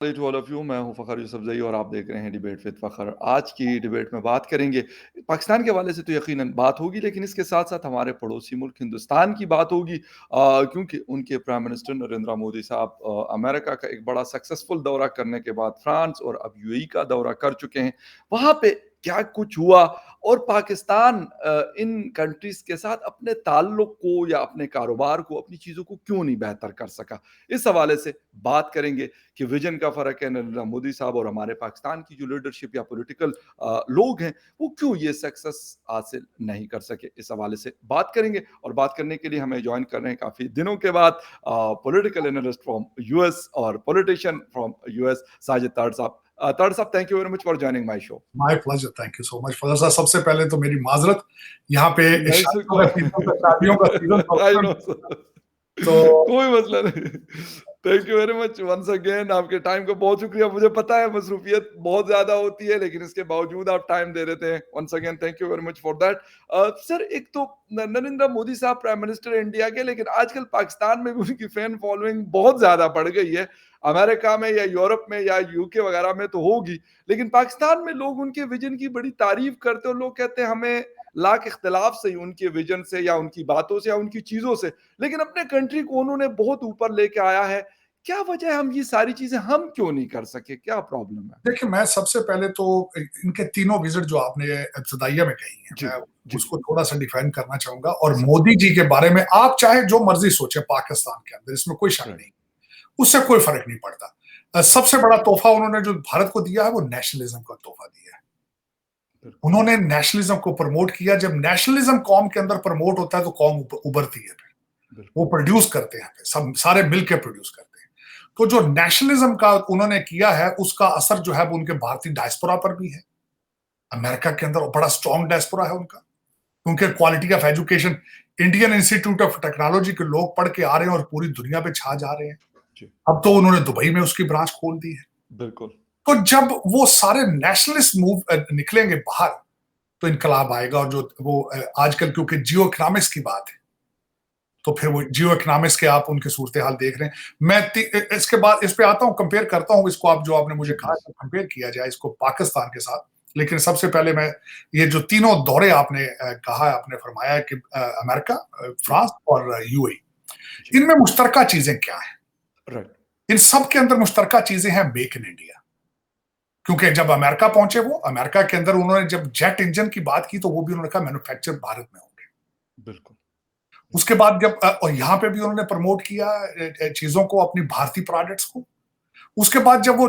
To all of you. मैं हूं फ़खर यूसुफ़ज़ई और आप देख रहे हैं डिबेट विद फ़खर। आज की डिबेट में बात करेंगे पाकिस्तान के हवाले से तो यकीनन बात होगी, लेकिन इसके साथ-साथ हमारे पड़ोसी मुल्क हिंदुस्तान की बात होगी, क्योंकि उनके प्राइम मिनिस्टर नरेंद्र मोदी साहब अमेरिका का एक बड़ा सक्सेसफुल दौरा करने के बाद फ्रांस और अब यूएई का दौरा कर चुके हैं। वहाँ पे क्या कुछ हुआ और पाकिस्तान इन कंट्रीज़ के साथ अपने ताल्लुक को या अपने कारोबार को, अपनी चीज़ों को क्यों नहीं बेहतर कर सका? इस हवाले से बात करेंगे कि विजन का फ़र्क है नरेंद्र मोदी साहब और हमारे पाकिस्तान की जो लीडरशिप या पॉलिटिकल लोग हैं, वो क्यों ये सक्सेस हासिल नहीं कर सके? इस हवाले से बात करेंगे और बात करने के लिए हमें जॉइन कर रहे हैं काफ़ी दिनों के बाद पॉलिटिकल एनालिस्ट फ्रॉम यूएस और politician from US Sajid Tarar साहब। तर्ड साहब, thank you very much for joining my show. My pleasure, thank you so much Fazal साहब। सबसे पहले तो मेरी माजरत, यहाँ पे नहीं सर, शादियों का सीजन आई चल नो रहा है, सर। तो कोई मसला नहीं। Thank you very much once again, आपके टाइम का बहुत शुक्रिया। मुझे पता है मसरूफियत बहुत ज़्यादा होती है, लेकिन इसके बावजूद आप टाइम दे देते हैं। Once again thank you very much for that. Sir, एक तो नरेंद्र मोदी साहब प्राइम मिनिस्टर इंडिया के, लेकिन आजकल पाकिस्तान में भी उनकी फैन फॉलोइंग बहुत ज़्यादा बढ़ गई है। अमेरिका में या यूरोप में या यूके वगैरह में तो होगी, लेकिन पाकिस्तान में लोग उनके विजन की बड़ी तारीफ करते हैं और लोग कहते हैं हमें लाख इख्तिलाफ सही उनके विजन से या उनकी बातों से या उनकी चीज़ों से, लेकिन अपने कंट्री को उन्होंने बहुत ऊपर लेके आया है। क्या वजह है हम ये सारी चीज़ें हम क्यों नहीं कर सके? क्या प्रॉब्लम है? देखिए, मैं सबसे पहले तो इनके तीनों विजिट जो आपने इब्तदाइया में कही है, जी, मैं जी, उसको थोड़ा सा डिफाइन करना चाहूंगा। और ज़रूर। मोदी जी के बारे में आप चाहे जो मर्जी सोचे पाकिस्तान के अंदर, इसमें कोई शक राइट, नहीं, उससे कोई फर्क नहीं पड़ता। सबसे बड़ा तोहफा उन्होंने जो भारत को दिया है वो नेशनलिज्म का तोहफा दिया है। बिल्कुल, उन्होंने नेशनलिज्म को प्रमोट किया। जब नेशनलिज्म कौम के अंदर प्रमोट होता है तो कौम उभरती है, वो बिल्कुल, प्रोड्यूस करते हैं, सब सारे मिलकर प्रोड्यूस करते हैं। तो जो नेशनलिज्म का उन्होंने किया है उसका असर जो है वो उनके भारतीय डायस्पोरा पर भी है। अमेरिका के अंदर बड़ा स्ट्रॉन्ग डायस्पोरा है उनका, क्योंकि quality of education, Indian institute of technology के लोग पढ़ के आ रहे हैं और पूरी दुनिया पे छा जा रहे हैं। जी, अब तो उन्होंने दुबई में उसकी ब्रांच खोल दी है। बिल्कुल, तो जब वो सारे नेशनलिस्ट मूव निकलेंगे बाहर, तो इनकलाब आएगा। और जो वो आजकल क्योंकि जियो इकोनॉमिक्स की बात है, तो फिर वो जियो इकोनॉमिक्स के आप उनके सूरत हाल देख रहे हैं। मैं इसके बाद इस पे आता हूँ, कंपेयर करता हूँ इसको। आप जो आपने मुझे जी कहा प्लीज़। कंपेयर किया जाए इसको पाकिस्तान के साथ, लेकिन सबसे पहले मैं ये जो तीनों दौरे आपने कहा है, आपने फरमाया है कि अमेरिका, जी, फ्रांस और यूएई, जी, इनमें मुश्तरका चीजें क्या है? राइट, इन सब के अंदर मुश्तरका चीजें हैं मेक इन इंडिया। क्योंकि जब अमेरिका पहुंचे, वो अमेरिका के अंदर उन्होंने जब जेट इंजन की बात की तो वो भी उन्होंने कहा मैन्युफैक्चर भारत में होंगे। बिल्कुल, उसके बाद जब और यहाँ पे भी उन्होंने प्रमोट किया चीजों को, अपनी भारतीय प्रोडक्ट्स को। उसके बाद जब वो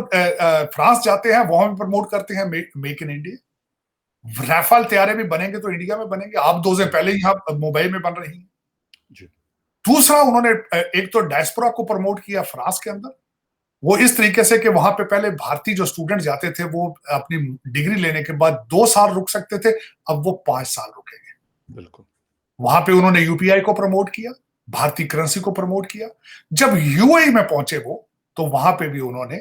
फ्रांस जाते हैं, वहां भी प्रमोट करते हैं मेक इन इंडिया। राफेल तैयारे भी बनेंगे तो इंडिया में बनेंगे। आप 2 दिन बिल्कुल, पहले ही यहाँ मुंबई में बन रही हैं। जी, दूसरा, उन्होंने एक तो डायस्पोरा को प्रमोट किया फ्रांस के अंदर, वो इस तरीके से कि वहां पे पहले भारतीय जो स्टूडेंट जाते थे वो अपनी डिग्री लेने के बाद 2 साल रुक सकते थे, अब वो 5 साल रुकेंगे। बिल्कुल, वहां पे उन्होंने यूपीआई को प्रमोट किया, भारतीय करेंसी को प्रमोट किया। जब यूएई में पहुंचे वो, तो वहां पे भी उन्होंने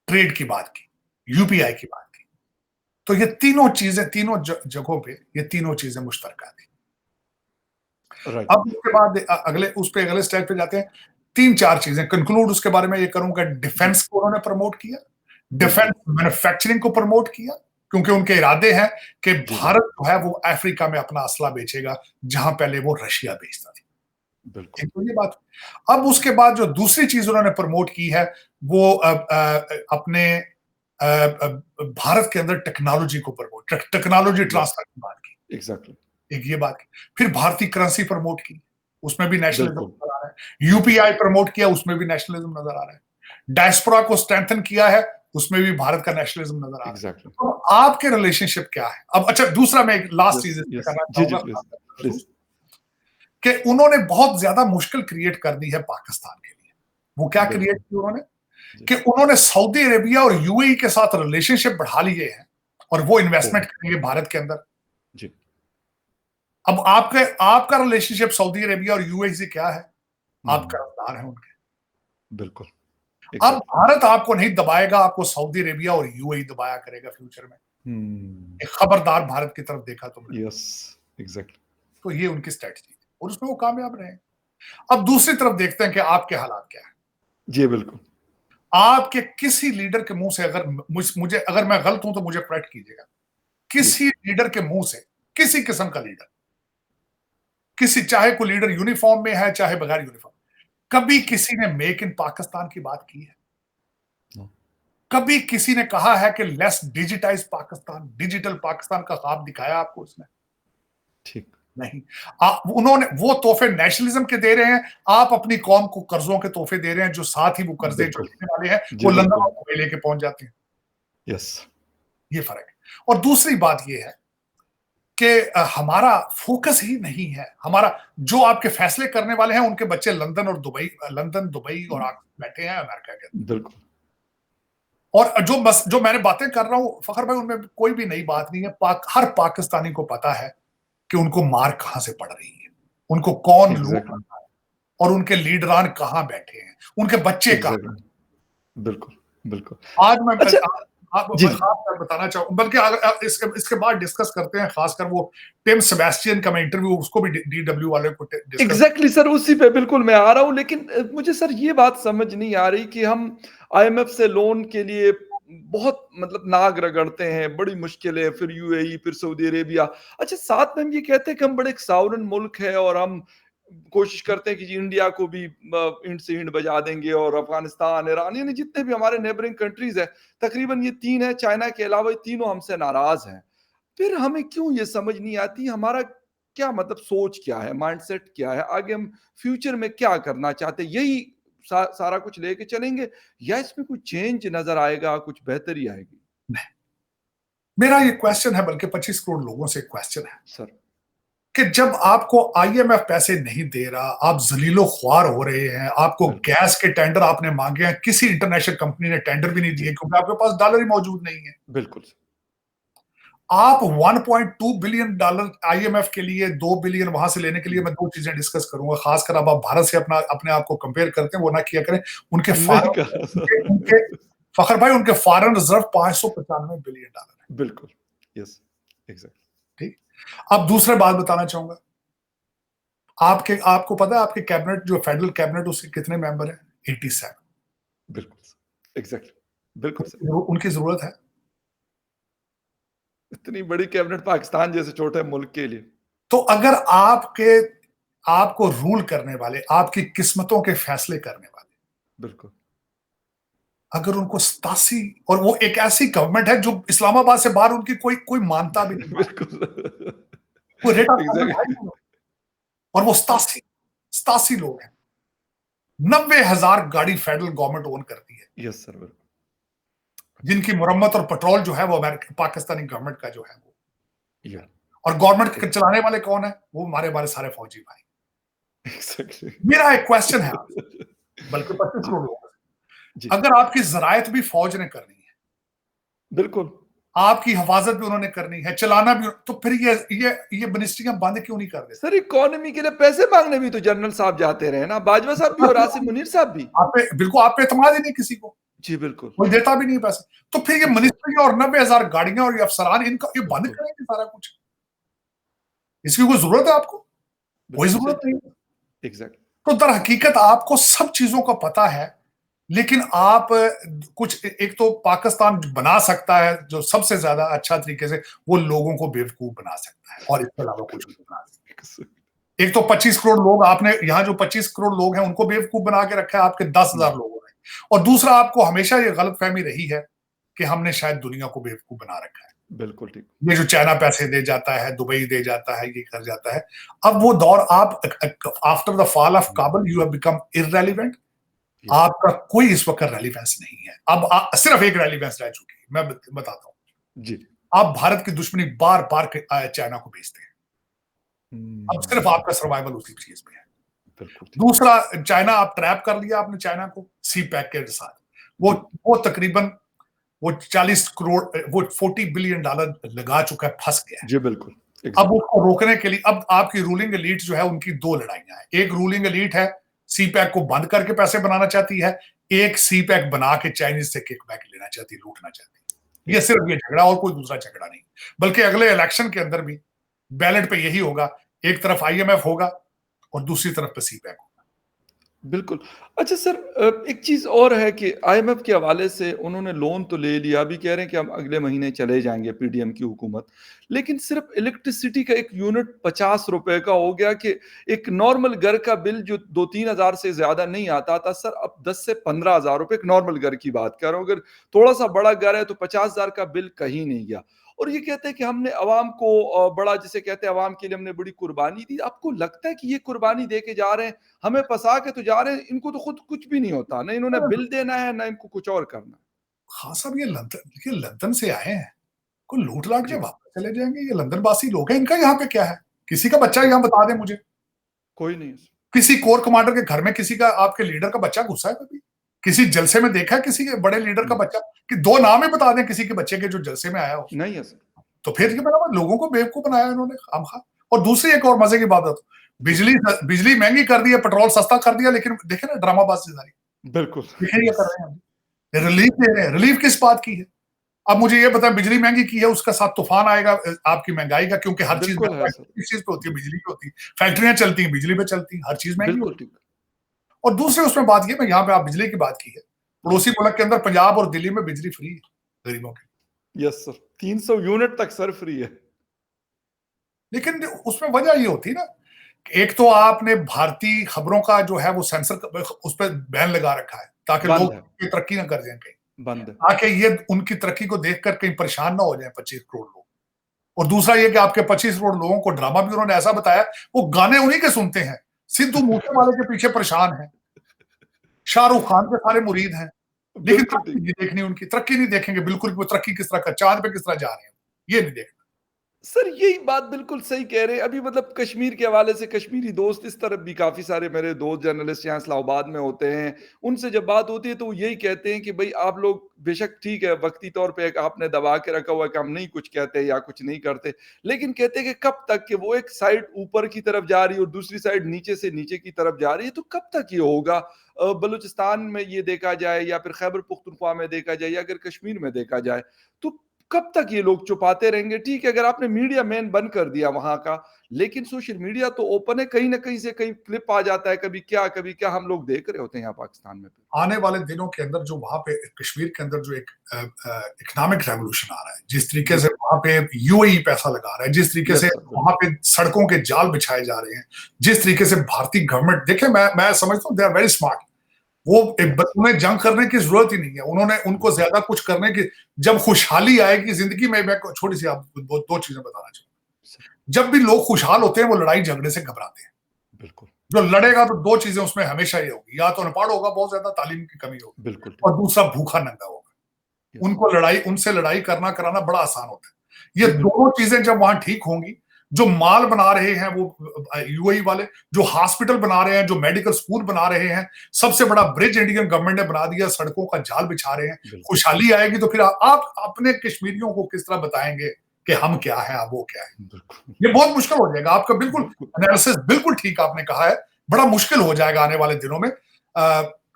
ट्रेड की बात की, यूपीआई की बात की। तो ये तीनों चीजें, तीनों जगहों पे ये तीनों चीजें मुश्तरका थी। राइट, अब उसके बाद अगले उस पे अगले स्टेज पे जाते हैं। 3-4 चीजें कंक्लूड उसके बारे में ये करूंगा। जी, डिफेंस को उन्होंने प्रमोट किया, डिफेंस बिल्कुल, मैन्युफैक्चरिंग को प्रमोट किया, क्योंकि उनके इरादे हैं कि जी, भारत जो है वो अफ्रीका में अपना असला बेचेगा, जहां पहले वो रशिया बेचता था। बिल्कुल, ठीक है, ये बात। अब उसके बाद जो दूसरी चीज उन्होंने प्रमोट की है, वो अपने भारत के अंदर टेक्नोलॉजी को प्रमोट, टेक्नोलॉजी यस, ट्रांसफर की बात की। एग्ज़ैक्टली, एक ये बात की। फिर भारतीय करेंसी प्रमोट की, उसमें भी नेशनलिज्म बिल्कुल, नजर आ रहा है। यूपीआई प्रमोट किया, उसमें भी नेशनलिज्म नजर आ रहा है। डायस्पोरा को स्ट्रेंथन किया है, उसमें भी भारत का नेशनलिज्म नजर आ रहा है। एग्ज़ैक्टली, तो आपके रिलेशनशिप क्या है? अब अच्छा, दूसरा मैं एक लास्ट यस, चीज इसमें यस, करना जी, जी, चाहूंगा प्लीज़, प्लीज़, कि उन्होंने बहुत ज्यादा मुश्किल क्रिएट कर दी है पाकिस्तान के लिए। वो क्या क्रिएट बिल्कुल, की उन्होंने? जी, कि उन्होंने सऊदी अरेबिया और यूएई के साथ रिलेशनशिप बढ़ा लिए हैं और वो ओह! इन्वेस्टमेंट करेंगे भारत के अंदर। जी, अब आपका रिलेशनशिप सऊदी अरेबिया और यूएई से क्या है? आप हुँ, कर्जदार हैं उनके। बिल्कुल, अब एग्ज़ैक्टली, भारत आपको नहीं दबाएगा, आपको सऊदी अरेबिया और यूएई दबाया करेगा फ्यूचर में। हुँ, एक खबरदार भारत की तरफ देखा तुमने। यस, एग्ज़ैक्टली, तो ये उनकी स्ट्रेटजी थी और उसमें वो कामयाब रहे। अब दूसरी तरफ देखते हैं कि आपके हालात क्या है। जी, बिल्कुल, आपके किसी लीडर के मुंह से, अगर मुझे अगर मैं गलत हूं तो मुझे करेक्ट कीजिएगा, किसी लीडर के मुंह से, किसी किस्म का लीडर, किसी, चाहे कोई लीडर यूनिफॉर्म में है चाहे बगैर यूनिफॉर्म, कभी किसी ने मेक इन पाकिस्तान की बात की है? कभी किसी ने कहा है कि let's digitise Pakistan, digital Pakistan का ख्वाब दिखाया आपको उसने? ठीक। नहीं। उन्होंने वो तोहफे नेशनलिज्म के दे रहे हैं, आप अपनी कौम को कर्जों के तोहफे दे रहे हैं, जो साथ ही वो कर्जे जो देने वाले हैं जी वो लंदन बिल्कुल। और दुबई लेके पहुंच जाते हैं। यस। ये फर्क है। और दूसरी बात ये है कि हमारा फोकस ही नहीं है, हमारा जो आपके फैसले करने वाले हैं उनके बच्चे लंदन और दुबई, लंदन दुबई और बैठे हैं अमेरिका के अंदर। बिल्कुल। और जो मैंने बातें कर रहा हूं फखर भाई, उनमें कोई भी नई बात नहीं है। हर पाकिस्तानी को पता है कि उनको मार कहां से पड़ रही है, उनको कौन लूट एग्जैक्टली। रहा है, और उनके लीडरान कहां बैठे हैं, उनके बच्चे कहां। एग्जैक्टली। बिल्कुल। बिल्कुल। आज मैं अच्छा। जी मैं जी। खास कर बताना चाहूँ, बल्कि इसके बाद डिस्कस करते हैं, खासकर वो टिम सेबेस्टियन का मैं इंटरव्यू, उसको भी डीडब्ल्यू वाले को डिस्कस। एग्जैक्टली सर, उसी पे बिल्कुल मैं आ रहा हूं, लेकिन मुझे सर ये बात समझ नहीं आ रही कि हम आईएमएफ से लोन के लिए बहुत मतलब नाक रगड़ते हैं, बड़ी मुश्किलें, फिर यूएई, फिर सऊदी अरेबिया। अच्छा, साथ में हम ये कहते हैं कि हम बड़े एक सॉवरेन मुल्क है और हम कोशिश करते हैं कि जी इंडिया को भी ईंट से ईंट बजा देंगे, और अफगानिस्तान, ईरान, यानी जितने भी हमारे नेबरिंग कंट्रीज है, तकरीबन ये तीन है, चाइना के अलावा ये तीनों हमसे नाराज हैं। फिर हमें क्यों ये समझ नहीं आती हमारा क्या मतलब सोच क्या है, माइंडसेट क्या है, आगे हम फ्यूचर में क्या करना चाहते हैं, यही सारा कुछ लेके चलेंगे, या इसमें कुछ चेंज नजर आएगा, कुछ बेहतरी आएगी? मेरा ये क्वेश्चन है, बल्कि 25 करोड़ लोगों से क्वेश्चन है सर। कि जब आपको आईएमएफ पैसे नहीं दे रहा, आप जलीलो ख्वार हो रहे हैं, आपको बिल्कुल। गैस के टेंडर आपने मांगे हैं, किसी इंटरनेशनल कंपनी ने टेंडर भी नहीं जी। दिए क्योंकि आपके पास डॉलर ही मौजूद नहीं है। बिल्कुल। आप 1.2 बिलियन डॉलर आईएमएफ के लिए, 2 बिलियन वहां से लेने के लिए, मैं दो चीजें डिस्कस करूंगा, खासकर अब आप भारत से अपने आप को कंपेयर करते हैं, वो ना किया करें। उनके नहीं फॉरेन, कहा उनके, सर। उनके फखर भाई, उनके फॉरेन रिजर्व 595 बिलियन डॉलर है। बिल्कुल। यस। एग्जैक्ट। ठीक। अब दूसरी बात बताना चाहूंगा, आपके आपको पता है आपके कैबिनेट, जो फेडरल कैबिनेट, उसके कितने मेंबर हैं? 87। बिल्कुल। एग्जैक्ट। बिल्कुल सर। उनकी जरूरत है? इतनी बड़ी कैबिनेट पाकिस्तान जैसे छोटे मुल्क के लिए। तो अगर आपको रूल करने वाले, आपकी किस्मतों के फैसले करने वाले, बिल्कुल। अगर उनको 87, और वो एक ऐसी गवर्नमेंट है जो इस्लामाबाद से बाहर उनकी कोई कोई मानता भी नहीं, बिल्कुल। वो रेट ऑफ गवर्नमेंट है ही एग्जैक्ट। नहीं। और वो 87 लोग हैं, 90,000 गाड़ी फेडरल गवर्नमेंट ओन करती है, यस सर। बिल्कुल। जिनकी मुरम्मत और पेट्रोल जो है वो अमेरिका, पाकिस्तानी गवर्नमेंट का जो है वो। या। और गवर्नमेंट चलाने वाले कौन है? वो हमारे हमारे सारे फौजी भाई। एग्जैक्टली। मेरा एक क्वेश्चन है आपसे, बल्कि 25 जी। करोड़ लोगों जी। से, अगर आपकी जरायत भी फौज ने करनी है, बिल्कुल। आपकी हिफाजत भी उन्होंने करनी है, चलाना भी, तो फिर ये मिनिस्ट्रियां बंद क्यों नहीं कर देते? सर, इकोनॉमी के लिए पैसे मांगने भी तो जनरल साहब जाते रहे ना, बाजवा साहब भी और आसिफ मुनीर साहब भी। आप पे बिल्कुल, आप पे एतमाद ही नहीं किसी को, जी बिल्कुल। कोई देता भी नहीं पैसे। तो फिर ये एग्जैक्ट। मिनिस्ट्री और 90,000 गाड़ियां और ये अफसरान, इनका ये बंद बिल्कुल। करेंगे सारा कुछ? इसकी कोई जरूरत है आपको? कोई बिल्कुल जरूरत सही। नहीं। एग्जैक्ट। तो दर हकीकत आपको सब चीजों का पता है, लेकिन आप कुछ, एक तो पाकिस्तान बना सकता है जो सबसे ज्यादा अच्छा तरीके से, वो लोगों को बेवकूफ बना सकता है, और इसके अलावा कुछ नहीं बना सकता। एक तो 25 करोड़ लोग, आपने यहाँ जो 25 करोड़ लोग हैं उनको बेवकूफ बना के रखा है, आपके 10,000 लोगों ने। और दूसरा, आपको हमेशा ये गलतफहमी रही है कि हमने शायद दुनिया को बेवकूफ बना रखा है। बिल्कुल ठीक। ये जो चाइना पैसे दे जाता है, दुबई दे जाता है, ये कर जाता है, अब वो दौर, आप after the fall of Kabul you have become irrelevant. आपका कोई इस वक्त रेलिवेंस नहीं है। अब सिर्फ एक रेलिवेंस रह चुकी है, मैं बताता हूं। जी। आप भारत की दुश्मनी बार बार चाइना को भेजते हैं, अब सिर्फ आपका सर्वाइवल उसी चीज में है। बिल्कुल ठीक। दूसरा, चाइना, आप ट्रैप कर लिया आपने चाइना को सी पैक के साथ, वो तकरीबन वो 40 करोड़, वो 40 बिलियन डॉलर लगा चुका है, फंस गया है। जी बिल्कुल। अब उसको रोकने के लिए, अब आपकी रूलिंग एलीट जो है, उनकी दो लड़ाइयां हैं। एक रूलिंग एलीट है, सी पैक को बंद करके पैसे बनाना चाहती है, एक सी पैक बना के चाइनीज से किक बैक लेना चाहती है, लूटना चाहती है। ये सिर्फ ये झगड़ा, और कोई दूसरा झगड़ा नहीं। बल्कि अगले इलेक्शन के अंदर भी बैलेट पे यही होगा, एक तरफ आईएमएफ होगा और दूसरी तरफ पे सी पैक होगा। बिल्कुल। अच्छा सर, एक चीज़ और है कि आईएमएफ के हवाले से उन्होंने लोन तो ले लिया, अभी कह रहे हैं कि हम अगले महीने चले जाएँगे पीडीएम की हुकूमत। लेकिन सिर्फ़ इलेक्ट्रिसिटी का एक यूनिट ₹50 का हो गया कि एक नॉर्मल घर का बिल जो 2-3 हज़ार से ज़्यादा नहीं आता था सर, अब 10 से 15 हज़ार रुपए एक नॉर्मल घर की बात कर रहा हूँ। अगर थोड़ा-सा बड़ा घर है तो 50 हज़ार का बिल कहीं नहीं गया। और ये कहते हैं कि हमने अवाम को बड़ा जिसे कहते हैं अवाम के लिए हमने बड़ी कुर्बानी दी। आपको लगता है कि ये कुर्बानी दे के जा रहे हैं, हमें फँसा के तो जा रहे हैं, इनको तो खुद कुछ भी नहीं होता, ना इन्होंने बिल देना है, ना इनको कुछ और करना है। हाँ साहब, ये लंदन, देखिए लंदन से आए हैं, कोई लूट-लाट के जी, वापस चले जाएँगे, ये लंदनवासी लोग हैं, इनका यहाँ पे क्या है? किसी का बच्चा यहाँ बता दें मुझे, कोई नहीं है। किसी कोर कमांडर के घर में किसी का, आपके लीडर का बच्चा घुसा है कभी? किसी जलसे में देखा है किसी के बड़े लीडर का हुँ, बच्चा? कि 2 नाम ही बता दें किसी के बच्चे के जो जलसे में आया हो। नहीं है सर। तो फिर ये बराबर लोगों को बेवकूफ बनाया इन्होंने खामखा। और दूसरी एक और मजे की बात है, जी, बिजली महंगी कर दी है, पेट्रोल सस्ता कर दिया, लेकिन देखे ना ड्रामाबाजी सारी। बिल्कुल, देखिए ये कर यस। रहे हैं हम। रिलीफ दे रहे हैं, रिलीफ किस बात की है? अब मुझे ये बताएं, बिजली महंगी की है, उसका साथ तूफान आएगा आपकी महंगाई का, क्योंकि हर चीज बिल्कुल है महंगा सर। किस चीज पे होती है? बिजली पे होती है। फैक्ट्रियां चलती हैं बिजली पे चलती हैं, हर चीज महंगी बिल्कुल होती ठीक। है। और दूसरे उसमें बात ये, मैं यहाँ पे आप बिजली की बात की है, जी, पड़ोसी मुल्क के अंदर पंजाब और दिल्ली में बिजली फ्री है गरीबों के। Yes sir. 300 यूनिट तक सर फ्री है। लेकिन उसमें वजह ये होती है ना, एक तो आपने भारतीय खबरों का जो है वो सेंसर, उस पर बैन लगा रखा है ताकि बंद लोग है, तरक्की ना कर जाएं कहीं, बंद है। ताकि ये उनकी तरक्की को देखकर कहीं परेशान ना हो जाए 25 करोड़ लोग। और दूसरा ये कि आपके 25 करोड़ लोगों को ड्रामा भी उन्होंने ऐसा बताया, वो गाने उन्हीं के सुनते हैं, सिद्धू मूसे वाले के पीछे परेशान है, शाहरुख खान के सारे मुरीद हैं, लेकिन बिल्कुल तरक्की ठीक। नहीं देखनी उनकी, तरक्की नहीं देखेंगे बिल्कुल कि वो तरक्की किस तरह कर, चांद पे किस तरह जा रहे हैं, ये नहीं देखना। सर यही बात बिल्कुल सही कह रहे हैं। अभी मतलब कश्मीर के हवाले से कश्मीरी दोस्त इस तरफ भी काफ़ी सारे मेरे दोस्त जर्नलिस्ट यहाँ इस्लामाबाद में होते हैं। उनसे जब बात होती है तो वो यही कहते हैं कि भई आप लोग बेशक ठीक है वक़्ती तौर पे एक आपने दबा के रखा हुआ है कि हम नहीं कुछ कहते या कुछ नहीं करते। लेकिन कहते हैं कि कब तक कि वो एक साइड ऊपर की तरफ जा रही है और दूसरी साइड नीचे से नीचे की तरफ जा रही है, तो कब तक ये होगा? बलूचिस्तान में ये देखा जाए या फिर खैबर पख्तूनख्वा में देखा जाए या अगर कश्मीर में देखा जाए, तो कब तक ये लोग छुपाते रहेंगे? ठीक है, अगर आपने मीडिया मेन बंद कर दिया वहाँ का, लेकिन सोशल मीडिया तो ओपन है, कहीं न कहीं से कहीं क्लिप आ जाता है, कभी क्या हम लोग देख रहे होते हैं यहाँ पाकिस्तान में फिर। आने वाले दिनों के अंदर जो वहां पे कश्मीर के अंदर जो एक इकोनॉमिक रेवोल्यूशन आ रहा है, जिस तरीके जी, से वहां पे यूएई पैसा लगा रहा है, जिस तरीके से यस सर, वहां बिल्कुल। पे सड़कों के जाल बिछाए जा रहे हैं, जिस तरीके से भारतीय गवर्नमेंट, देखे मैं समझता हूँ दे आर वेरी स्मार्ट। वो यस, उन्हें जंग करने की जरूरत ही नहीं है, उन्होंने उनको बिल्कुल, ज्यादा कुछ करने की, जब खुशहाली आएगी जिंदगी में, मैं छोटी सी आप दो चीजें बताना चाहूंगा। सर, जब भी लोग खुशहाल होते हैं वो लड़ाई झगड़े से घबराते हैं। बिल्कुल, जो लड़ेगा तो दो चीजें उसमें हमेशा ही होगी, या तो अनपढ़ होगा, बहुत ज्यादा तालीम की कमी होगी, बिल्कुल ठीक, और दूसरा भूखा नंगा होगा। यस, उनको लड़ाई, उनसे लड़ाई करना कराना बड़ा आसान होता है। ये जी, बिल्कुल, दोनों चीजें जब वहां ठीक होंगी, जो माल बना रहे हैं वो यूएई वाले, जो हॉस्पिटल बना रहे हैं, जो मेडिकल स्कूल बना रहे हैं, सबसे बड़ा ब्रिज इंडियन गवर्नमेंट ने बना दिया, सड़कों का जाल बिछा रहे हैं, बिल्कुल, खुशहाली आएगी, तो फिर आप अपने कश्मीरियों को किस तरह बताएंगे कि हम क्या है, आप वो क्या है? बिल्कुल, ये बहुत मुश्किल हो जाएगा आपका, बिल्कुल बिल्कुल, एनालिसिस बिल्कुल ठीक आपने कहा है, बड़ा मुश्किल हो जाएगा आने वाले दिनों में।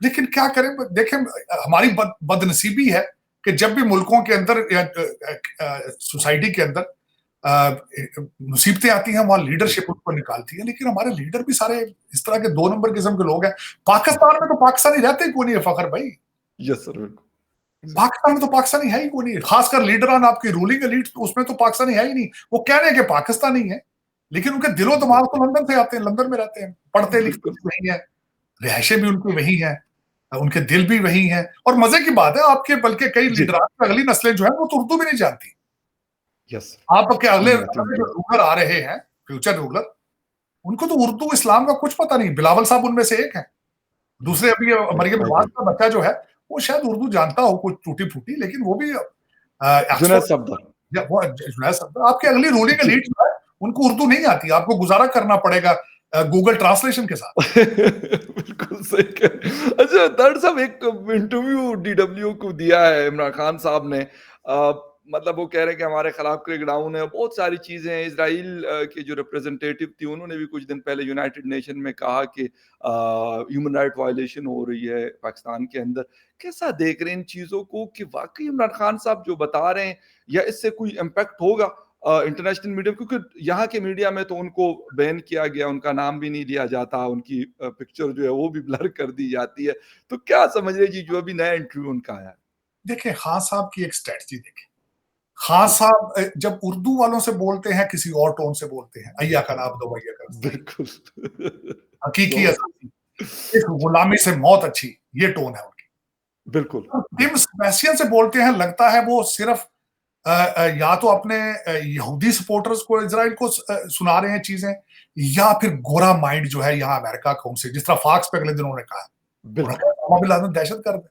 लेकिन क्या करें, देखें, हमारी बदनसीबी है कि जब भी मुल्कों के अंदर या सोसाइटी के अंदर मुसीबतें आती हैं, वहां जी, लीडरशिप उनको निकालती है, लेकिन हमारे लीडर भी सारे इस तरह के 2 नंबर किस्म के लोग हैं। पाकिस्तान में तो पाकिस्तानी रहते ही क्यों नहीं है फखर भाई? यस सर, बिल्कुल, एग्ज़ैक्टली, पाकिस्तान में तो पाकिस्तानी है ही क्यों नहीं, खासकर लीडरान आपकी रूलिंग एलीट, तो उसमें तो पाकिस्तानी है ही नहीं। वो कह रहे हैं कि पाकिस्तानी है, लेकिन उनके दिलो दिमाग बिल्कुल, तो लंदन से आते हैं, लंदन में रहते हैं, पढ़ते लिखते बिल्कुल, भी वही है, रिहायशें भी उनकी वही हैं, उनके दिल भी वही हैं। और मजे की बात है, आपके बल्कि कई जी, लीडरान की अगली नस्लें जो है वो तो उर्दू भी नहीं जानती। यस, आपके अगले नहीं आती अगले उनको जो भी, रूलर आ रहे हैं, फ्यूचर रूलर, उनको तो उर्दू इस्लाम का कुछ पता नहीं। बिलावल साहब उनमें से एक हैं। यस, दूसरे अभी मरियम आई नवाज एग्री। का बच्चा जो है, वो शायद उर्दू जानता हो कुछ टूटी-फूटी, लेकिन वो भी जुनैद ऑक्सफोर्ड सफदर, या वो जुनैद साहब, आपकी अगली रूलिंग जी। एलीट जो है, उनको उर्दू नहीं आती, आपको गुजारा करना पड़ेगा गूगल ट्रांसलेशन के साथ। बिल्कुल सही अच्छा दर्द साहब एक इंटरव्यू डीडब्ल्यू को दिया है इमरान खान साहब ने, मतलब वो कह रहे हैं कि हमारे खिलाफ क्रैक डाउन है, बहुत सारी चीज़ें हैं। इज़राइल की जो रिप्रेजेंटेटिव थी उन्होंने भी कुछ दिन पहले यूनाइटेड नेशन में कहा कि ह्यूमन राइट वायलेशन हो रही है पाकिस्तान के अंदर। कैसा देख रहे हैं इन चीज़ों को कि वाक़ई इमरान खान साहब जो बता रहे हैं या इससे कोई इम्पैक्ट होगा? इंटरनेशनल मीडिया, क्योंकि यहाँ के मीडिया में तो उनको बैन किया गया, उनका नाम भी नहीं लिया जाता, उनकी पिक्चर जो है वो भी ब्लर कर दी जाती है। तो क्या समझ रहे जी, जो अभी नया इंटरव्यू उनका आया है? देखिए, खान साहब की एक स्ट्रैटेजी देखें। खान जी, साहब जब उर्दू वालों से बोलते हैं, किसी और टोन से बोलते हैं, अय्या का नाम दो, भैया का बिल्कुल। हकीकी बहुत असासी, इस गुलामी से मौत अच्छी, ये टोन है उनकी। बिल्कुल, टिम बिल्कुल। सेबेस्टियन से बोलते हैं, लगता है वो सिर्फ या तो अपने यहूदी सपोर्टर्स को, इजराइल को सुना रहे हैं चीजें, या फिर गोरा माइंड जो है यहाँ अमेरिका का उनसे, जिस तरह फॉक्स पे अगले दिन उन्होंने कहा, उन्होंने बिल्कुल, कहा ओसामा बिन लादेन दहशतगर्द है।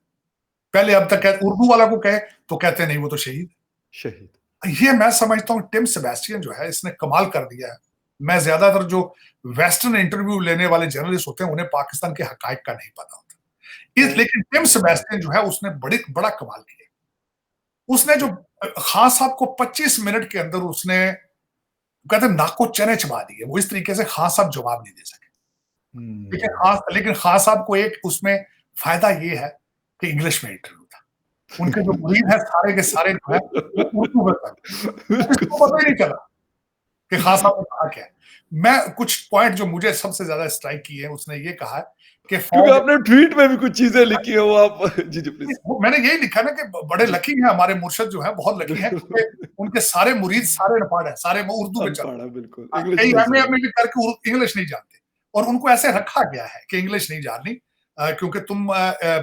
पहले अब तक उर्दू वाला को कहे तो कहते नहीं वो तो शहीद। शहीद। ये मैं समझता हूँ टिम सेबेस्टियन जो है इसने कमाल कर दिया है। मैं ज्यादातर जो वेस्टर्न इंटरव्यू लेने वाले जर्नलिस्ट होते हैं उन्हें पाकिस्तान के हकायक का नहीं पता होता। लेकिन टिम सेबेस्टियन जो है उसने बड़ा कमाल किया। उसने जो खान साहब को 25 मिनट के अंदर उसने कहते नाक को चने चबा दिए, वो इस तरीके से खान साहब जवाब नहीं दे सके। हुँ। लेकिन खान साहब को एक उसमें फायदा ये है कि इंग्लिश में इंटरव्यू था। उनके जो मुरीद है सारे के सारे जो है वो उर्दू में थे। बिल्कुल किसी को पता ही सही। नहीं चला कि खान साहब ने कहा क्या है। मैं कुछ पॉइंट जो मुझे सबसे ज्यादा स्ट्राइक किए हैं, उसने ये कहा कि क्योंकि फौज, आपने ट्वीट में भी कुछ चीज़ें लिखी हैं, वो आप जी, जी, प्लीज़। मैंने यही लिखा ना कि बड़े जी, लकी हैं हमारे मुर्शद जो है, बहुत लकी हैं बिल्कुल। क्योंकि उनके सारे मुरीद सारे अनपढ़ हैं, सारे वो उर्दू में चल अनपढ़ है, बिल्कुल, हाँ, इंग्लिश कई नहीं एमए समझ। एमए भी करके इंग्लिश नहीं जानते और उनको ऐसे रखा गया है कि इंग्लिश नहीं जाननी, क्योंकि तुम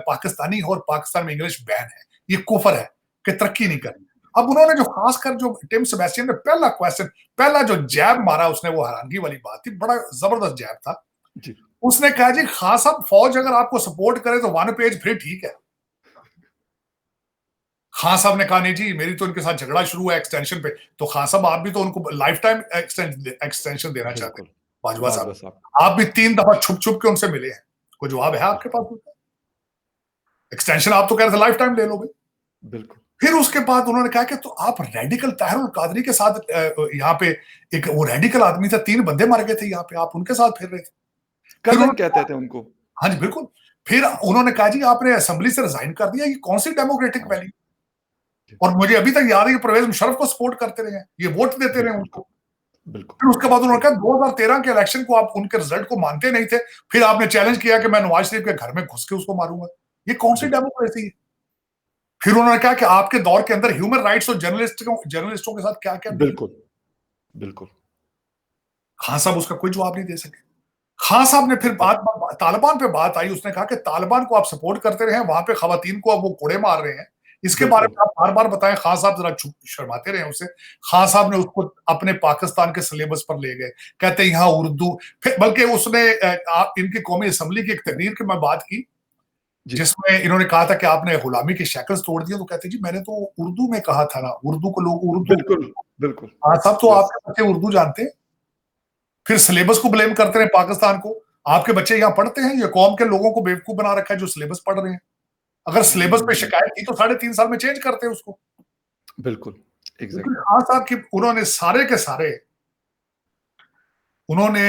पाकिस्तानी हो और पाकिस्तान में इंग्लिश बैन है, ये कुफर है कि तरक्की नहीं करनी। अब उन्होंने जो खासकर जो टिम सेबेस्टियन ने पहला क्वेश्चन, पहला जो जैब मारा उसने, वो हैरानगी वाली बात थी, बड़ा जबरदस्त जैब था। जी, उसने कहा जी खान साहब, फौज अगर आपको सपोर्ट करे तो 1 पेज फिर ठीक है। खान साहब ने कहा नहीं जी, मेरी तो इनके साथ झगड़ा शुरू हुआ एक्सटेंशन पे। तो खान साहब आप भी तो उनको लाइफ टाइम एक्सटेंशन देना चाहते हैं, बिल्कुल। बाजवा साहब। बाजवा साहब, आप भी 3 दफा छुप छुप के उनसे मिले हैं, कोई जवाब है आपके बिल्कुल, पास? एक्सटेंशन आप तो कह रहे थे लाइफ टाइम ले लो भाई। बिल्कुल। फिर उसके बाद उन्होंने कहा कि तो आप रेडिकल ताहिरुल कादरी के साथ यहाँ पे, एक वो रेडिकल आदमी था, 3 बंदे मारे गए थे यहाँ पे, आप उनके साथ फिर रहे थे। फिर कज़न उन्होंने कहते कहा, थे उनको। हाँ जी बिल्कुल। फिर उन्होंने कहा जी आपने असेंबली से रिजाइन कर दिया, ये कौन सी डेमोक्रेटिक हाँ, वैल्यू? जी, और मुझे अभी तक याद है कि परवेज मुशर्रफ को सपोर्ट करते रहे हैं, ये वोट देते रहे बिल्कुल, उनको। बिल्कुल, फिर उसके बाद उन्होंने कहा बिल्कुल, 2013 के इलेक्शन को आप उनके रिजल्ट को मानते नहीं थे, फिर आपने चैलेंज किया कि मैं नवाज शरीफ के घर में घुस के उसको मारूंगा। ये कौन सी बिल्कुल, डेमोक्रेसी है? फिर उन्होंने कहा कि आपके दौर के अंदर ह्यूमन राइट्स और जर्नलिस्टों के साथ क्या क्या डील। बिल्कुल, बिल्कुल। खान साहब उसका कोई जवाब नहीं दे सके। खान साहब ने फिर ब तालिबान पे बात आई, उसने कहा कि तालिबान को आप सपोर्ट करते रहे, वहां पे खवातीन को अब वो कोड़े मार रहे हैं, इसके बारे बिल्कुल, में आप बार बार बताएं। खान साहब जरा चुप शर्माते रहे उससे। खान साहब ने उसको अपने पाकिस्तान के सिलेबस पर ले गए, कहते यहाँ उर्दू, फिर बल्कि उसने इनकी कौमी असम्बली की एक तकरीर की मैं बात की, जी। जिसमें इन्होंने कहा था कि आपने गुलामी की शक्ल्स तोड़ दी, तो कहते जी मैंने तो उर्दू में कहा था ना, उर्दू को लोग उर्दू। बिल्कुल, बिल्कुल। हाँ साहब, तो यस, आपके बच्चे उर्दू जानते हैं? फिर सिलेबस को ब्लेम करते रहे पाकिस्तान को। आपके बच्चे यहाँ पढ़ते हैं? ये कौम के लोगों को बेवकूफ बना रखा है जो सिलेबस पढ़ रहे हैं। अगर सिलेबस पे हुँ, शिकायत की तो 3.5 साल में चेंज करते उसको। बिल्कुल, लेकिन एग्ज़ैक्टली। खान साहब की उन्होंने सारे के सारे, उन्होंने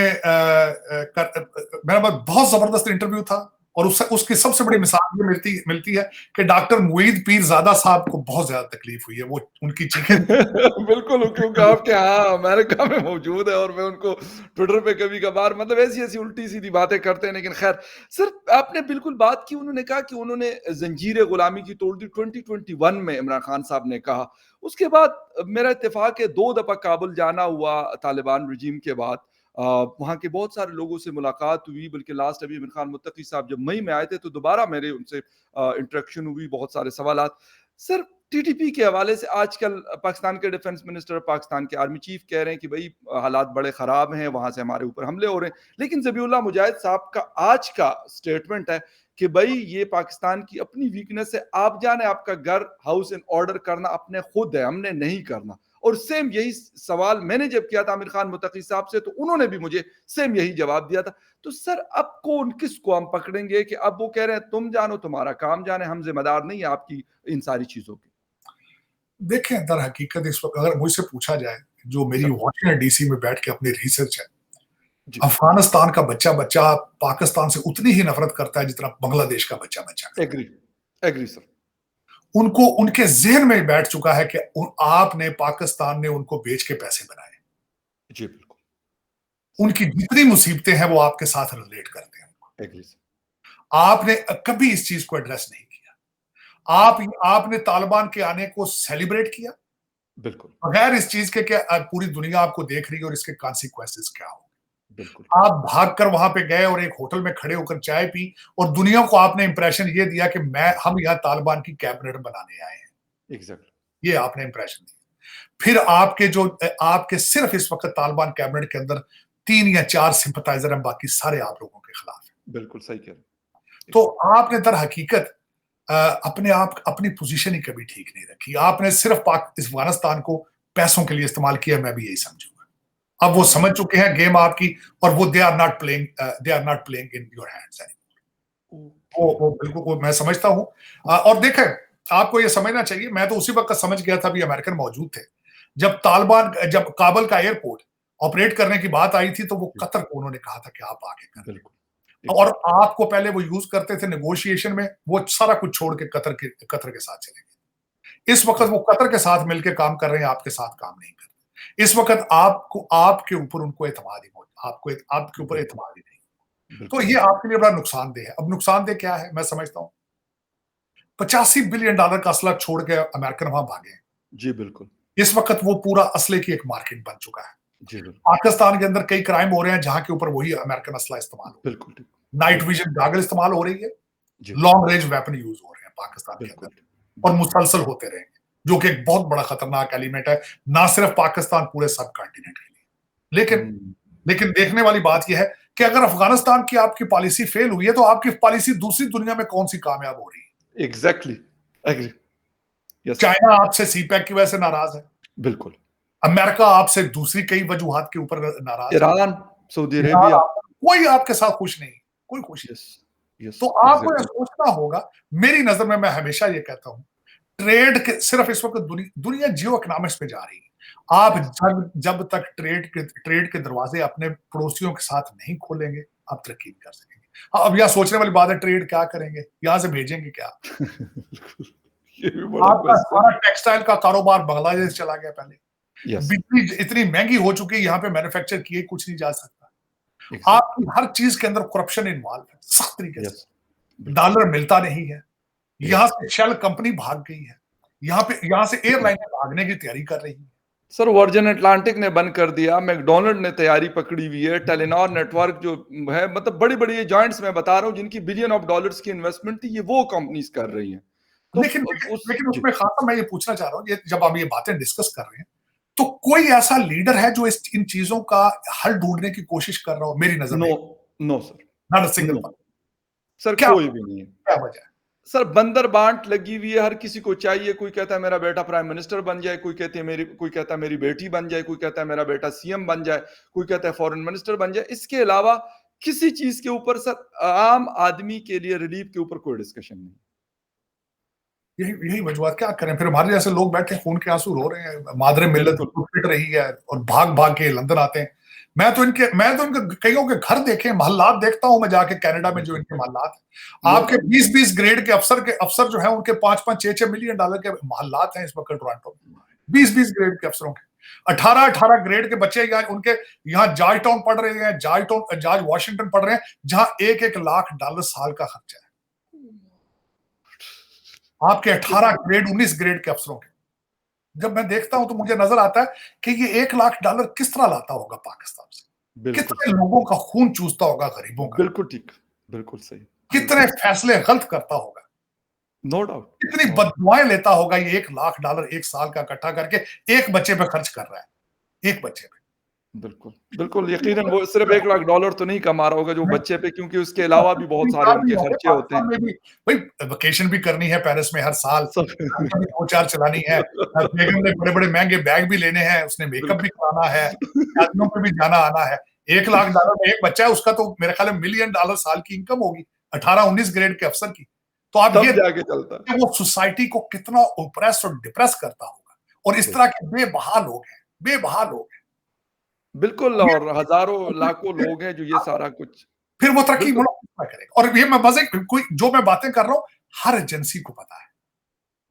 मेरा बहुत जबरदस्त इंटरव्यू था। और उसकी सबसे बड़ी मिसाल ये मिलती मिलती है कि डॉक्टर मुईद पीरजादा साहब को बहुत ज्यादा तकलीफ हुई है, वो उनकी चीखें। बिल्कुल, क्योंकि आपके यहाँ अमेरिका में मौजूद है और मैं उनको ट्विटर पे कभी-कभार मतलब ऐसी-ऐसी उल्टी-सीधी बातें करते हैं, लेकिन ख़ैर। सर, आपने बिल्कुल बात की, उन्होंने कहा कि उन्होंने ज़ंजीर गुलामी की तोड़ दी 2021 में, इमरान खान साहब ने कहा। उसके बाद मेरा इत्तेफ़ाक है 2 दफ़ा काबुल जाना हुआ तालिबान रजीम के बाद। वहाँ के बहुत सारे लोगों से मुलाकात हुई, बल्कि लास्ट अभी इमरान खान मुत्तकी साहब जब मई में आए थे, तो दोबारा मेरे उनसे इंटरेक्शन हुई, बहुत सारे सवालात। सर, टीटीपी के हवाले से आजकल पाकिस्तान के डिफेंस मिनिस्टर, पाकिस्तान के आर्मी चीफ कह रहे हैं कि भई हालात बड़े ख़राब हैं, वहाँ से हमारे ऊपर हमले हो रहे हैं। लेकिन ज़बीउल्लाह मुजाहिद साहब का आज का स्टेटमेंट है कि भई ये पाकिस्तान की अपनी वीकनेस है, आप जाने आपका घर हाउस इन ऑर्डर करना अपने खुद है, हमने नहीं करना। और सेम यही सवाल मैंने जब किया था आमिर खान मुत्तकी साहब से, तो उन्होंने भी मुझे सेम यही जवाब दिया था। तो सर, अब कौन किसको हम पकड़ेंगे कि अब वो कह रहे हैं तुम जानो तुम्हारा काम जाने, हम ज़िम्मेदार नहीं है आपकी इन सारी चीज़ों के? देखें, दर हकीकत इस वक्त अगर मुझसे पूछा जाए, जो मेरी सर, वॉशिंगटन डीसी में बैठ के अपनी रिसर्च है, जी, अफगानिस्तान का बच्चा बच्चा पाकिस्तान से उतनी ही नफरत करता है जितना बांग्लादेश का बच्चा बच्चा करता एग्री, एग्री सर। उनको उनके ज़हन में बैठ चुका है कि आपने पाकिस्तान ने उनको बेच के पैसे बनाए। जी, बिल्कुल। सही उनकी कहा। जितनी मुसीबतें हैं वो आपके साथ रिलेट करते हैं। Agree sir. आपने कभी इस चीज़ को एड्रेस नहीं किया। जी, आपने तालिबान के आने को सेलिब्रेट किया, बिल्कुल, बगैर इस चीज़ के कि पूरी दुनिया आपको देख रही है और इसके कॉन्सिक्वेंसेस क्या होंगे। बिल्कुल। आप भागकर वहां पे गए और एक होटल में खड़े होकर चाय पी और दुनिया को आपने इंप्रेशन ये दिया कि हम यहाँ तालिबान की कैबिनेट बनाने आए हैं। एग्ज़ैक्टली। ये आपने इंप्रेशन दिया। फिर आपके सिर्फ इस वक्त तालिबान कैबिनेट के अंदर 3 या 4 सिंपथाइजर हैं, बाकी सारे आप लोगों के खिलाफ हैं। बिल्कुल सही कह रहे हैं। तो एग्ज़ैक्टली। आपने दर हकीकत अपने आप अपनी पोजीशन ही कभी ठीक नहीं रखी। आपने सिर्फ पाक अफ़गानिस्तान को पैसों के लिए इस्तेमाल किया, मैं भी यही समझूँगा। अब वो जी, समझ चुके हैं गेम आपकी, और वो they are not playing in your hands any. Okay. वो बिल्कुल वो मैं समझता हूँ। और देखें, आपको ये समझना चाहिए, मैं तो उसी वक़्त समझ गया था, अभी अमेरिकन मौजूद थे। जब काबुल का एयरपोर्ट ऑपरेट करने की बात आई थी, तो वो जी, कतर को उन्होंने कहा था कि आप आके कर लें। बिल्कुल, और एग्ज़ैक्टली। आपको पहले वो यूज़ करते थे नेगोशिएशन में, वो सारा कुछ छोड़ के कतर के साथ चले गए। इस वक़्त वो कतर के साथ मिलके काम कर रहे हैं, आपके साथ काम नहीं कर रहे। इस वक़्त आपको आपके ऊपर उनको एतमाद ही मौजूद आपके ऊपर बिल्कुल, एतमाद ही नहीं। तो बिल्कुल ये सही। आपके लिए बड़ा नुकसानदेह है। अब नुकसानदेह क्या है? मैं समझता हूँ $85 बिलियन का असला छोड़ के अमेरिकन वहां भागे। जी, बिल्कुल। इस वक्त वो पूरा असले की एक मार्केट बन चुका है। जी, बिल्कुल। पाकिस्तान के अंदर कई क्राइम हो रहे हैं जहां के ऊपर वही अमेरिकन असला इस्तेमाल हो बिल्कुल ठीक। रहा है। नाइट बिल्कुल, विजन गॉगल इस्तेमाल हो रही है, जी, लॉन्ग रेंज वेपन यूज हो रहे हैं पाकिस्तान के बिल्कुल अंदर, ठीक, और बिल्कुल। मुसलसल होते रहेंगे, जो कि एक बहुत बड़ा खतरनाक एलिमेंट है, ना सिर्फ पाकिस्तान, पूरे सब कॉन्टिनेंट के लिए। हुँ, लेकिन देखने वाली बात यह है कि अगर अफगानिस्तान की आपकी पॉलिसी फेल हुई है, तो आपकी पॉलिसी दूसरी दुनिया में कौन सी कामयाब हो रही है? Exactly, agree, yes sir, China आपसे सीपैक की वजह से नाराज है। बिल्कुल। अमेरिका आपसे दूसरी कई वजूहात के ऊपर नाराज है। ईरान, सऊदी ईरान अरेबिया, कोई आपके साथ खुश नहीं, कोई खुश नहीं। यस, यस, तो आपको ये एग्ज़ैक्टली, सोचना होगा, मेरी नजर में, मैं हमेशा ये कहता हूं, ट्रेड के सिर्फ इस वक्त दुनिया जियो इकोनॉमिक्स पे जा रही है। आप यस, जब जब तक ट्रेड के दरवाजे अपने पड़ोसियों के साथ नहीं खोलेंगे, आप तरक्की नहीं कर सकेंगे। हाँ, अब यहाँ सोचने वाली बात है, ट्रेड क्या करेंगे, यहाँ से भेजेंगे क्या? बिल्कुल, ये भी बड़ा आपका क्वेश्चन सारा टेक्सटाइल का कारोबार बांग्लादेश चला गया पहले। यस, बिजली इतनी महंगी हो चुकी है, यहाँ पे मैन्युफैक्चर किए कुछ नहीं जा सकता। एग्ज़ैक्टली, आपकी हर चीज के अंदर करप्शन इन्वॉल्व है, सख्त तरीके से। यस, बिल्कुल, डॉलर मिलता नहीं है। यहाँ यस। से शेल कंपनी भाग गई है। यहाँ से एयरलाइनें भागने की तैयारी कर रही हैं। सर वर्जिन अटलांटिक ने बंद कर दिया, मैकडॉनल्ड ने तैयारी पकड़ी हुई है, टेलीनॉर नेटवर्क जो है मतलब बड़ी-बड़ी ये जॉइंट्स मैं बता रहा हूँ जिनकी बिलियन ऑफ डॉलर्स की इन्वेस्टमेंट थी, ये वो कंपनीज़ कर रही हैं। तो लेकिन उस लेकिन जी, उसमें खासा मैं ये पूछना चाह रहा हूँ, ये जब हम ये बातें डिस्कस कर रहे हैं, तो कोई ऐसा लीडर है जो इन चीजों का हल ढूंढने की कोशिश कर रहा हो? मेरी नजर नो, में no sir, not a single no, person. Sir क्या कोई भी नहीं है। क्या वजह है? सर बंदर-बांट लगी हुई है, हर किसी को चाहिए, कोई कहता है मेरा बेटा प्राइम मिनिस्टर बन जाए, कोई कहता है मेरी बेटी बन जाए, कोई कहता है मेरा बेटा सीएम बन जाए, कोई कहता है फॉरेन मिनिस्टर बन जाए। इसके अलावा किसी चीज़ के ऊपर सर आम आदमी के लिए रिलीफ के ऊपर कोई डिस्कशन नहीं। यही यही वजूहत, क्या करें फिर? हमारे जैसे लोग बैठे खून के आंसू रो रहे हैं, मादरे मिल्लत बिल्कुल, पिट रही है और भाग भाग के लंदन आते हैं। मैं तो इनके कईयों के घर देखे, मोहल्लात देखता हूं मैं जाके, कनाडा में जो बिल्कुल, इनके मोहल्लात हैं, नो आपके डाउट। 20-20 ग्रेड के अफसर जो हैं, उनके 5-5 6-6 मिलियन डॉलर के मोहल्लात हैं इस वक्त टोरंटो में। 20-20 ग्रेड के अफसरों के, 18-18 ग्रेड के बच्चे यहाँ उनके, यहाँ जॉर्ज टाउन पढ़ रहे हैं, जॉर्ज वॉशिंगटन पढ़ रहे हैं, जहां 1-1 लाख डॉलर साल का खर्चा है। आपके 18 ग्रेड 19 ग्रेड के अफसरों के। जब मैं देखता हूं तो मुझे नजर आता है कि ये 1 लाख डॉलर किस तरह लाता होगा पाकिस्तान से, बिल्कुल कितने सही, लोगों का खून चूसता होगा, गरीबों का, बिल्कुल ठीक, बिल्कुल सही, कितने बिल्कुल, फैसले गलत करता होगा, नो डाउट, कितनी नो डाउट। बददुआएं लेता होगा। ये 1 लाख डॉलर एक साल का इकट्ठा करके एक बच्चे पे खर्च कर रहा है, एक बच्चे पे। बिल्कुल, बिल्कुल यकीनन वो सिर्फ़ $1 लाख तो नहीं कमा रहा होगा जो बच्चे पे क्योंकि उसके अलावा भी बहुत सारे उनके खर्चे होते पाकिस्तान हैं। में भी भाई वेकेशन भी करनी है पेरिस में हर साल, सब घर भी 2-4 चलानी है, बेगम ने बड़े-बड़े महँगे बैग भी लेने हैं, उसने मेकअप भी बिल्कुल, कराना है, शादियों पे भी जाना-आना है। 1 लाख डॉलर में एक बच्चा है, उसका तो मेरे ख्याल में मिलियन डॉलर साल की इनकम होगी, 18-19 ग्रेड के अफसर की। तो आप ये तब जाके देखिए चलता है। कि वो सोसाइटी को कितना ओप्रेस और डिप्रेस करता होगा, और इस तरह बिल्कुल, के बेबहा लोग हैं, बेबहा लोग हैं। बिल्कुल और और हज़ारों ये लाखों लोग हैं जो ये सारा कुछ फिर वो तरक्की बिल्कुल, मुल्क कितना करेगा? और ये मैं मज़े कोई जो मैं बातें कर रहा हूँ, हर एजेंसी को पता है।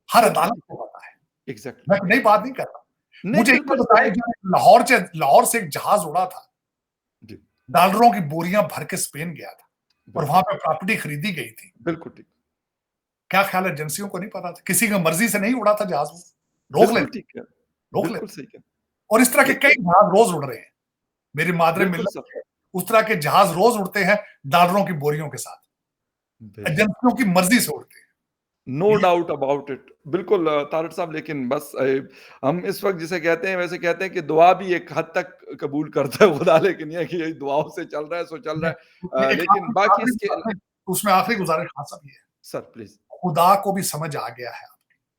हर बिल्कुल अदालत ठीक को है। पता है। एग्ज़ैक्टली। मैं नई बात नहीं कर रहा। नहीं, मुझे ये बिल्कुल बताएं, सही। जब लाहौर से एक जहाज उड़ा था, जी, डॉलरों की बोरियां भर के स्पेन गया था और बिल्कुल, वहां पे प्रॉपर्टी खरीदी गई थी। बिल्कुल ठीक। क्या ख्याल है, एजेंसियों को नहीं पता था? किसी की मर्जी से नहीं उड़ा था जहाज वो, रोक बिल्कुल लेते, ठीक है। रोक बिल्कुल लेते। सही कहा। और इस तरह के कई देखिए जहाज रोज उड़ रहे हैं। मेरी मादरे बिल्कुल मिल्लत सर। के उस तरह के जहाज रोज उड़ते हैं, डॉलरों की बोरियों के साथ, बेशक। एजेंसियों की मर्जी से उड़ते हैं। नो ये डाउट अबाउट इट। बिल्कुल तारिक साहब, लेकिन बस हम इस वक़्त जिसे कहते हैं वैसे कहते हैं कि दुआ भी एक हद तक कबूल करता है खुदा, लेकिन ये है कि यही दुआओं से चल रहा है सो चल रहा है। एक लेकिन बाकी आखिरी इसके आखिरी उसमें आखिरी गुजारिश हाँ साहब, ये है, सर प्लीज़। खुदा को भी समझ आ गया है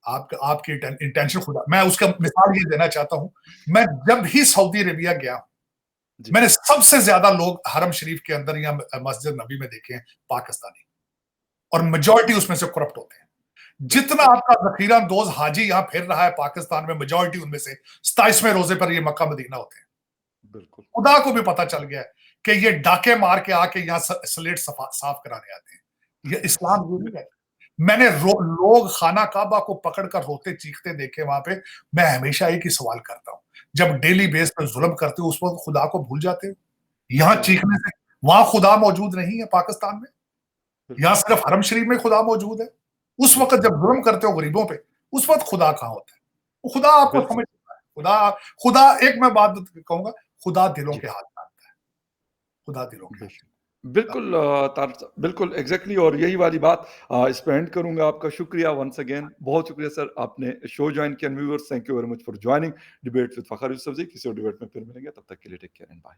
आपकी इंटेंशन। खुदा, मैं उसका मिसाल ये देना चाहता हूँ। मैं जब भी सऊदी अरेबिया गया, जी, मैंने सबसे ज्यादा लोग हरम शरीफ के अंदर या मस्जिद नबी में देखे हैं पाकिस्तानी, और मेजॉरिटी उसमें से करप्ट होते हैं। बिल्कुल जितना सही। आपका जखीरा दोस्त हाजी यहाँ फिर रहा है पाकिस्तान में, मेजॉरिटी उनमें से 27वें रोजे पर ये मक्का मदीना होते हैं। बिल्कुल, खुदा को भी पता चल गया है कि ये डाके मार के आके यहाँ स्लेट साफ कराने आते हैं। ये इस्लाम ये नहीं है। मैंने लोग खाना काबा को पकड़कर रोते चीखते देखे वहां पे। मैं हमेशा एक ही सवाल करता हूँ, जब डेली बेस पर जुल्म करते हो उस वक्त खुदा को भूल जाते हो? यहाँ सही बात। चीखने से वहां खुदा मौजूद नहीं है पाकिस्तान में। यहाँ बिल्कुल, सिर्फ हरम शरीफ में खुदा मौजूद है। उस वक्त बेशक। जब जुल्म करते हो गरीबों पे, उस वक्त खुदा कहाँ होता है? वो खुदा आपको बिल्कुल, समझ आता है। खुदा खुदा एक मैं बात कहूंगा, खुदा दिलों जी, के हाथ जानता है। खुदा दिलों के बेशक। हाथ। बिल्कुल तारिक साहब, बिल्कुल एग्ज़ैक्टली, और यही वाली बात इस पे एंड करूँगा। आपका शुक्रिया वन्स अगेन, बहुत शुक्रिया सर, आपने शो जॉइन किया। And viewers, thank you very much for joining debate with Fakhar Yousuf ji. किसी और डिबेट में फिर मिलेंगे, तब तक के लिए take care and bye.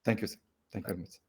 Thank you sir. Thank you very much.